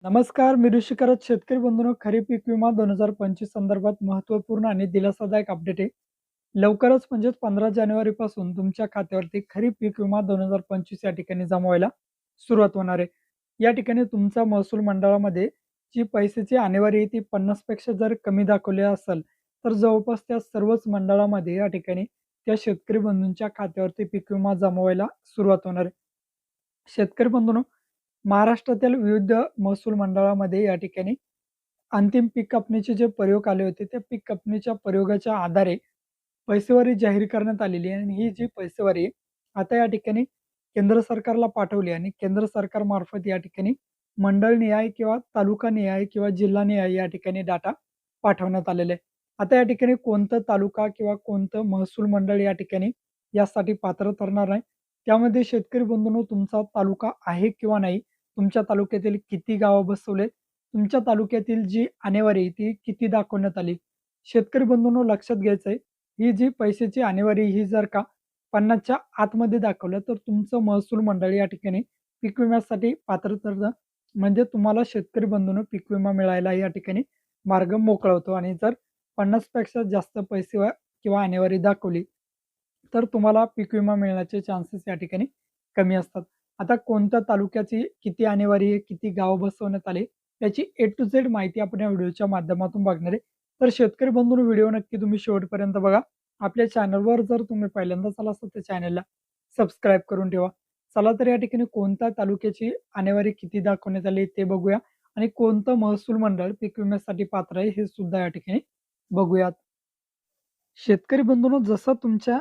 नमस्कार, मी ऋषी करत शेतकरी बंधूंनो, खरीप पीक विमा 2025 संदर्भात महत्त्वपूर्ण आणि दिलासादायक अपडेट आहे. लवकरच म्हणजेच 15 जानेवारीपासून तुमच्या खात्यावरती खरीप पीक विमा 2025 या ठिकाणी जमा व्हायला सुरुवात होणार आहे. या ठिकाणी तुमचा महसूल मंडळामध्ये जी पैशाची आणेवारी आहे ती 50 पेक्षा जर कमी दाखवली असेल, तर जवळपास त्या सर्वच मंडळामध्ये या ठिकाणी त्या शेतकरी बंधूंच्या खात्यावरती पीक विमा जमा व्हायला सुरुवात होणार आहे. शेतकरी बंधूंनो, महाराष्ट्रातील विविध महसूल मंडळामध्ये या ठिकाणी अंतिम पीक कापणीचे जे प्रयोग आले होते, त्या पीक कापणीच्या प्रयोगाच्या आधारे पैसेवारी जाहीर करण्यात आलेली आहे आणि ही जी पैसेवारी आहे, आता या ठिकाणी केंद्र सरकारला पाठवली आणि केंद्र सरकारमार्फत या ठिकाणी मंडळनिहाय किंवा तालुकानिहाय किंवा जिल्हानिहाय या ठिकाणी डाटा पाठवण्यात आलेला आहे. आता या ठिकाणी कोणतं तालुका किंवा कोणतं महसूल मंडळ या ठिकाणी यासाठी पात्र ठरणार नाही. त्यामध्ये शेतकरी बंधूंनो, तुमचा तालुका आहे किंवा नाही, तुमच्या तालुक्यातील किती गावं बसवले, तुमच्या तालुक्यातील जी आणेवारी ती किती दाखवण्यात आली. शेतकरी बंधूंनो, लक्षात घ्यायचं आहे, ही जी पैशाची आणेवारी ही जर का 50च्या आतमध्ये दाखवलं, तर तुमचं महसूल मंडळ या ठिकाणी पीक विम्यासाठी पात्र ठरतं. म्हणजे तुम्हाला शेतकरी बंधूंनो पीक विमा मिळायला या ठिकाणी मार्ग मोकळा होतो आणि जर 50 पेक्षा जास्त पैसे किंवा आणेवारी दाखवली, तर तुम्हाला पीक विमा मिळण्याचे चान्सेस या ठिकाणी कमी असतात. आता कोणत्या तालुक्याची किती आणेवारी आहे, किती गाव बसवण्यात आले, त्याची ए टू झेड माहिती आपण या व्हिडिओच्या माध्यमातून बघणार आहे. तर शेतकरी बंधूंनो, व्हिडिओ नक्की तुम्ही शेवटपर्यंत बघा. आपल्या चॅनलवर जर तुम्ही पहिल्यांदाच आला असाल तर चॅनलला सबस्क्राईब करून ठेवा. चला तर या ठिकाणी कोणत्या तालुक्याची आणेवारी किती दाखवण्यात आली ते बघूया आणि कोणतं महसूल मंडळ पीक विम्यासाठी पात्र आहे हे सुद्धा या ठिकाणी बघूयात. शेतकरी बंधूंनो, जसा तुमच्या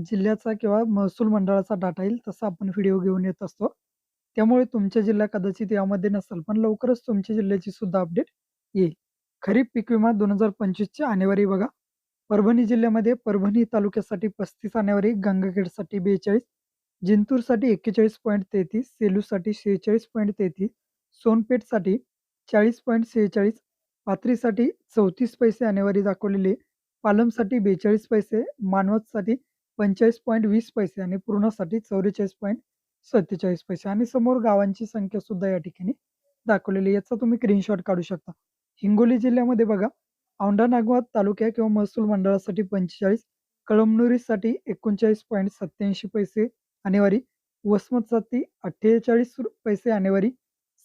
जिल्ह्याचा किंवा महसूल मंडळाचा डाटा येईल तसा आपण व्हिडिओ घेऊन येत असतो. त्यामुळे तुमच्या जिल्हा कदाचित यामध्ये नसेल, पण लवकरच तुमच्या जिल्ह्याची सुद्धा अपडेट येईल. खरीप पीक विमा 2025 ची आणेवारी बघा. परभणी जिल्ह्यामध्ये परभणी तालुक्यासाठी 35 आणेवारी, गंगाखेडसाठी 42, जिंतूरसाठी 41.33, सेलूसाठी 46.33, सोनपेठसाठी 40.46, पाथरीसाठी 34 पैसे आणेवारी दाखवलेली आहे. पालमसाठी 42 पैसे, मानवतसाठी 45.20 पैसे आणि पूर्णासाठी 44.47 पैसे आणि समोर गावांची संख्या सुद्धा या ठिकाणी दाखवलेली आहे. याचा तुम्ही स्क्रीनशॉट काढू शकता. हिंगोली जिल्ह्यामध्ये बघा, औंढा नागनाथ तालुक्या किंवा महसूल मंडळासाठी 45, कळमनुरीसाठी 39.87 पैसे आणेवारी, वसमतसाठी 48 पैसे आणेवारी,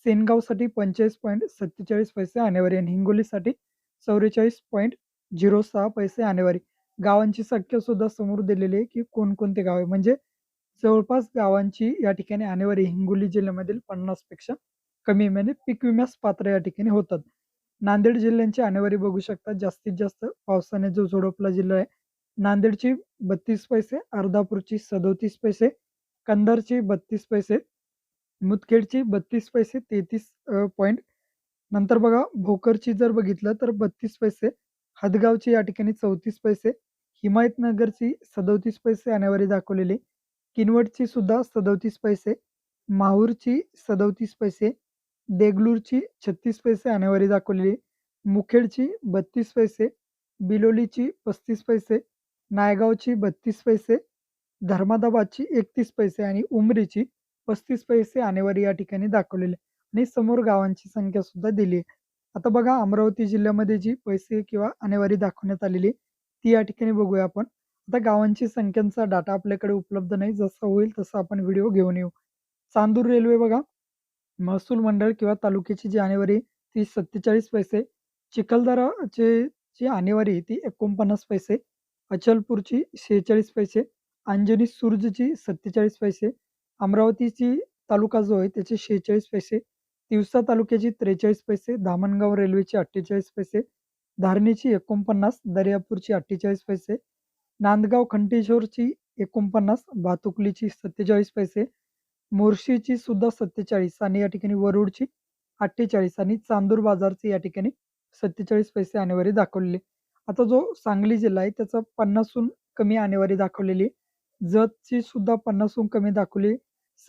सेनगावसाठी 45.47 पैसे आणेवारी आणि हिंगोलीसाठी 44.06 पैसे आणेवारी. गावांची संख्या सुद्धा समोर दिलेली आहे, की कोणकोणते गाव आहे. म्हणजे जवळपास गावांची या ठिकाणी आणेवारी हिंगोली जिल्ह्यामधील 50 पेक्षा कमी म्हणजे पीक विम्यास पात्र या ठिकाणी होतात. नांदेड जिल्ह्यांची आणेवारी बघू शकता. जास्तीत जास्त पावसाने जो झोडपला जिल्हा आहे. नांदेडची 32 पैसे, अर्धापूरची 37 पैसे, कंधारची 32 पैसे, मुदखेडची 32 पैसे 33 पॉइंट. नंतर बघा भोकरची जर बघितलं तर 32 पैसे, हदगावची या ठिकाणी 34 पैसे, हिमायतनगरची 37 पैसे आणेवारी दाखवलेली, किनवटची सुद्धा 37 पैसे, माहूरची 37 पैसे, देगलूरची 36 पैसे आणेवारी दाखवलेली, मुखेडची 32 पैसे, बिलोलीची 35 पैसे, नायगावची 32 पैसे, धर्मादाबादची 31 पैसे आणि उमरीची 35 पैसे आणेवारी या ठिकाणी दाखवलेले आणि समोर गावांची संख्या सुद्धा दिली आहे. आता बघा अमरावती जिल्ह्यामध्ये जी पैसे किंवा आणेवारी दाखवण्यात आलेली आहे, ती या ठिकाणी बघूया आपण. आता गावांची संख्यांचा डाटा आपल्याकडे उपलब्ध नाही. जसं होईल तसं आपण व्हिडिओ घेऊन येऊ. चांदूर रेल्वे बघा, महसूल मंडळ किंवा तालुक्याची जी आणेवारी ती 47 पैसे, चिखलदराची जी आणेवारी ती 49 पैसे, अचलपूरची 46 पैसे, अंजनी सुर्जची 47 पैसे, अमरावतीची तालुका जो आहे त्याचे 46 पैसे, तिवसा तालुक्याची 43 पैसे, धामणगाव रेल्वेची 48 पैसे, धारणीची 49, दर्यापूरची 48 पैसे, नांदगाव खंडेश्वरची 49, भातुकलीची 47 पैसे, मोर्शीची सुद्धा 47 आणि या ठिकाणी वरुडची 48 आणि चांदूर बाजारची या ठिकाणी 47 पैसे आणेवारी दाखवलेली. आता जो सांगली जिल्हा आहे त्याचा 50हून कमी आणेवारी दाखवलेली. जतची सुद्धा 50हून कमी दाखवली.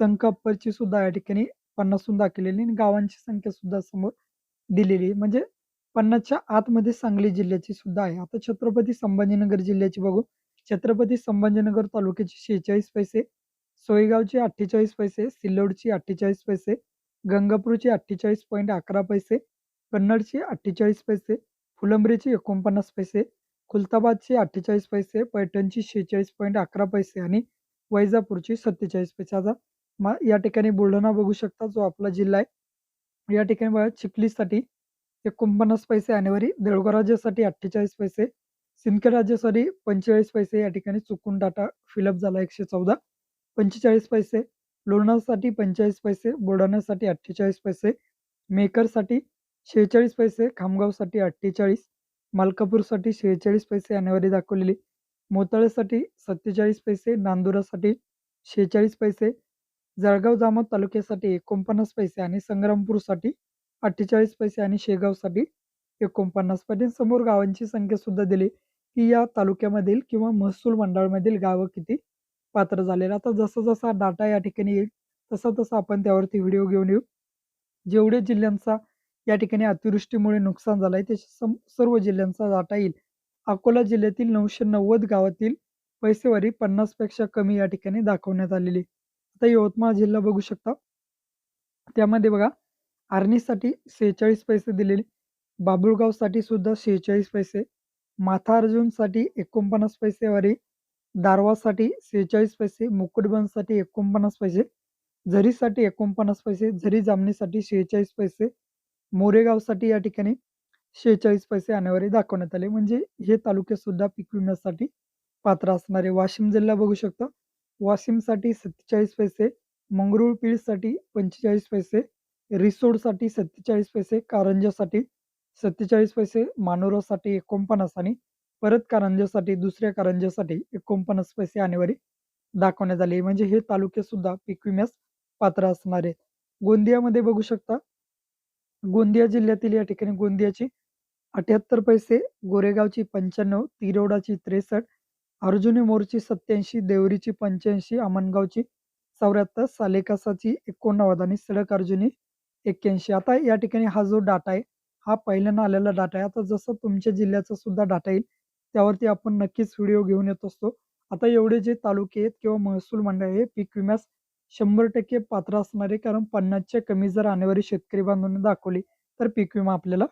संकप्परची सुद्धा या ठिकाणी 50हून दाखवलेली आणि गावांची संख्या सुद्धा समोर दिलेली आहे. म्हणजे 50च्या आतमध्ये सांगली जिल्ह्याची सुद्धा आहे. आता छत्रपती संभाजीनगर जिल्ह्याची बघू. छत्रपती संभाजीनगर तालुक्याची 46 पैसे, सोयगावची 48 पैसे, सिल्लोडची 48 पैसे, गंगापूरची 48.11 पैसे, कन्नडची 48 पैसे, फुलंब्रीची 49 पैसे, खुलताबादची 48 पैसे, पैठणची 46.11 पैसे आणि वैजापूरची 47 पैसे. आता या ठिकाणी बुलढाणा बघू शकता, जो आपला जिल्हा आहे. या ठिकाणी बघा चिखलीसाठी 49 पैसे ॲन्युअरी, देवगड राज्यासाठी 48 पैसे, सिंदखेड राज्यासाठी 45 पैसे. या ठिकाणी चुकून डाटा फिलअप झाला 114. 45 पैसे, लोणारसाठी 45 पैसे, बुलढाण्यासाठी 48 पैसे, मेकरसाठी 46 पैसे, खामगावसाठी 48, मलकापूरसाठी 46 पैसे ॲन्युअरी दाखवलेली, मोताळ्यासाठी 47 पैसे, नांदुरासाठी 46 पैसे, जळगाव जामोद तालुक्यासाठी 49 पैसे आणि संग्रामपूरसाठी 48 पैसे आणि शेगावसाठी 49 पैसे. समोर गावांची संख्या सुद्धा दिली की या तालुक्यामधील किंवा महसूल मंडळामधील गावं किती पात्र झालेलं. आता जसा डाटा या ठिकाणी येईल तसा आपण त्यावरती व्हिडिओ घेऊन येऊ. जेवढे जिल्ह्यांचा या ठिकाणी अतिवृष्टीमुळे नुकसान झालं आहे ते सर्व जिल्ह्यांचा डाटा येईल. अकोला जिल्ह्यातील 990 गावातील पैसेवारी 50 पेक्षा कमी या ठिकाणी दाखवण्यात आलेली. आता यवतमाळ जिल्हा बघू शकता, त्यामध्ये बघा आर्णीसाठी 46 पैसे दिलेले, बाभुळगावसाठी सुद्धा 46 पैसे, माथा अर्जुनसाठी 49 पैसेवारी, दारवासाठी 46 पैसे, मुकुटबनसाठी 49 पैसे, झरीसाठी 49 पैसे, झरी जामणीसाठी 46 पैसे, मोरेगावसाठी या ठिकाणी 46 पैसे ॲन्युअरी दाखवण्यात आले. म्हणजे हे तालुके सुद्धा पीक विम्यासाठी पात्र असणारे. वाशिम जिल्हा बघू शकता, वाशिमसाठी 47 पैसे, मंगरुळपीरसाठी 45 पैसे, रिसोडसाठी 47 पैसे, कारंजासाठी 47 पैसे, मानोरासाठी 49 आणि परत कारंजासाठी दुसऱ्या कारंजासाठी 49 पैसे ॲन्युअरी दाखवण्यात आले. म्हणजे हे तालुके सुद्धा पीक विम्यास पात्र असणार आहेत. गोंदियामध्ये बघू शकता, गोंदिया जिल्ह्यातील या ठिकाणी गोंदियाची 78 पैसे, गोरेगावची 95, तिरोडाची 63, अर्जुनी मोरची 87, देवरीची 85, अमनगावची 74, सालेकासाची 89 आणि सडक अर्जुनी 81. आता या ठिकाणी हा जो डाटा आहे हा पहिल्यांदा आलेला डाटा आहे. आता जसं तुमच्या जिल्ह्याचा सुद्धा डाटा येईल त्यावरती आपण नक्कीच व्हिडिओ घेऊन येत असतो. आता एवढे जे तालुके आहेत किंवा महसूल मंडळ हे पीक विम्यास 100% पात्र असणारे, कारण 50च्या कमी जर ॲन्युअरी शेतकरी बांधवांनी दाखवली तर पीक विमा आपल्याला